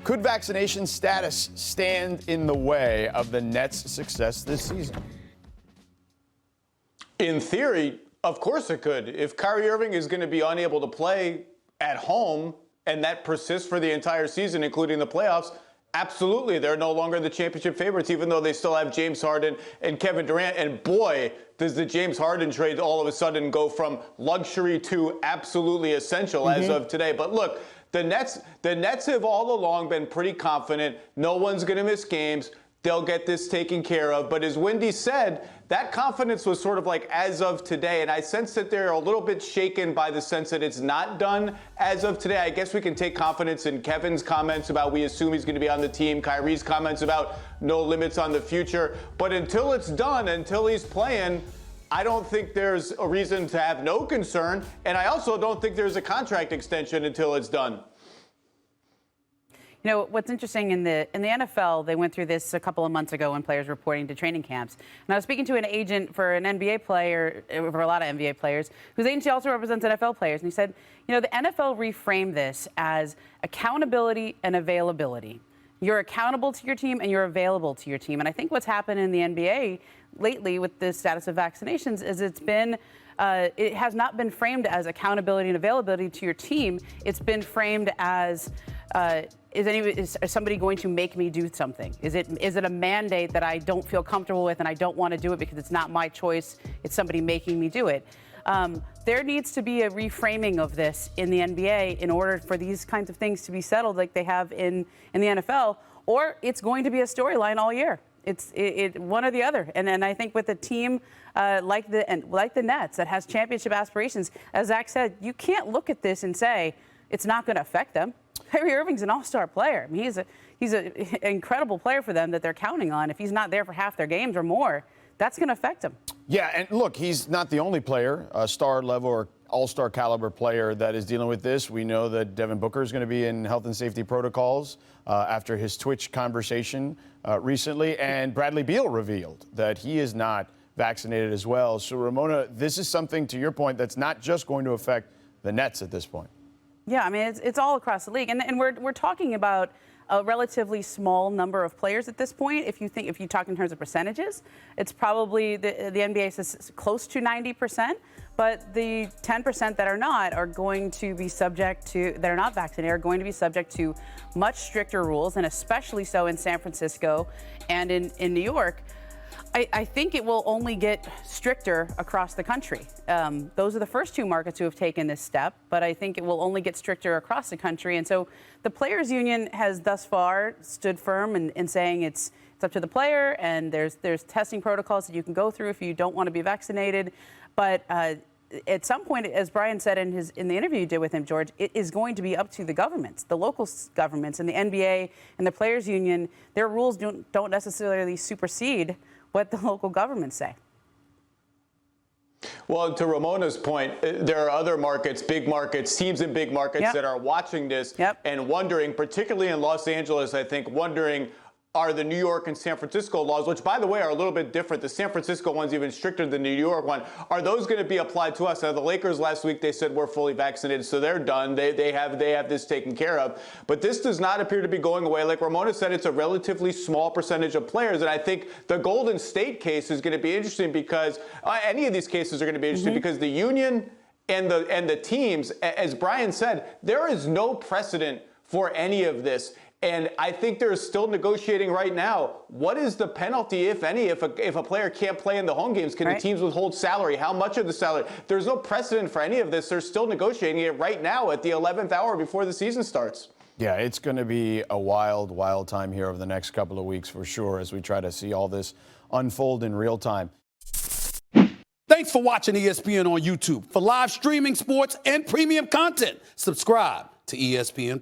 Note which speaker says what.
Speaker 1: Could vaccination status stand in the way of the Nets' success this season?
Speaker 2: In theory, of course it could. If Kyrie Irving is going to be unable to play at home and that persists for the entire season, including the playoffs, absolutely, they're no longer the championship favorites, even though they still have James Harden and Kevin Durant. And boy, does the James Harden trade all of a sudden go from luxury to absolutely essential as of today. But look, the Nets have all along been pretty confident. No one's going to miss games. They'll get this taken care of. But as Wendy said, that confidence was sort of like as of today. And I sense that they're a little bit shaken by the sense that it's not done as of today. I guess we can take confidence in Kevin's comments about we assume he's going to be on the team, Kyrie's comments about no limits on the future. But until it's done, until he's playing, I don't think there's a reason to have no concern. And I also don't think there's a contract extension until it's done.
Speaker 3: You know, what's interesting in the NFL, they went through this a couple of months ago when players were reporting to training camps. And I was speaking to an agent for an NBA player, for a lot of NBA players, whose agency also represents NFL players. And he said, you know, the NFL reframed this as accountability and availability. You're accountable to your team and you're available to your team. And I think what's happened in the NBA lately with the status of vaccinations is it has not been framed as accountability and availability to your team. It's been framed as is somebody going to make me do something? Is it a mandate that I don't feel comfortable with and I don't want to do it because it's not my choice? It's somebody making me do it. There needs to be a reframing of this in the NBA in order for these kinds of things to be settled like they have in the NFL, or it's going to be a storyline all year. It's one or the other. And I think with a team like the Nets that has championship aspirations, as Zach said, you can't look at this and say it's not going to affect them. Kyrie Irving's an all-star player. I mean, he's an incredible player for them that they're counting on. If he's not there for half their games or more, that's going to affect him.
Speaker 1: Yeah, and look, he's not the only player, a star level or all-star caliber player that is dealing with this. We know that Devin Booker is going to be in health and safety protocols after his Twitch conversation recently, and Bradley Beal revealed that he is not vaccinated as well. So, Ramona, this is something, to your point, that's not just going to affect the Nets at this point.
Speaker 3: Yeah, I mean, it's all across the league. And we're talking about a relatively small number of players at this point. If you talk in terms of percentages, it's probably the NBA says close to 90%. But the 10% that are not are going to be subject to, that are not vaccinated, are going to be subject to much stricter rules, and especially so in San Francisco and in New York. I think it will only get stricter across the country. Those are the first two markets who have taken this step, but I think it will only get stricter across the country. And so the Players Union has thus far stood firm in saying it's up to the player, and there's testing protocols that you can go through if you don't want to be vaccinated. But at some point, as Brian said in the interview you did with him, George, it is going to be up to the governments, the local governments, and the NBA and the Players Union. Their rules don't necessarily supersede what the local governments say.
Speaker 2: Well, to Ramona's point, there are other markets, big markets, teams in big markets that are watching this and wondering, particularly in Los Angeles, I think, wondering, are the New York and San Francisco laws, which, by the way, are a little bit different. The San Francisco one's even stricter than the New York one. Are those going to be applied to us? Now, the Lakers last week, they said we're fully vaccinated, so they're done. They have this taken care of. But this does not appear to be going away. Like Ramona said, it's a relatively small percentage of players. And I think the Golden State case is going to be interesting because any of these cases are going to be interesting because the union and the teams, as Brian said, there is no precedent for any of this. And I think they're still negotiating right now. What is the penalty, if any, if a player can't play in the home games? Can the teams withhold salary? How much of the salary? There's no precedent for any of this. They're still negotiating it right now at the 11th hour before the season starts.
Speaker 1: Yeah, it's going to be a wild, wild time here over the next couple of weeks for sure as we try to see all this unfold in real time.
Speaker 4: Thanks for watching ESPN on YouTube. For live streaming sports and premium content, subscribe to ESPN+.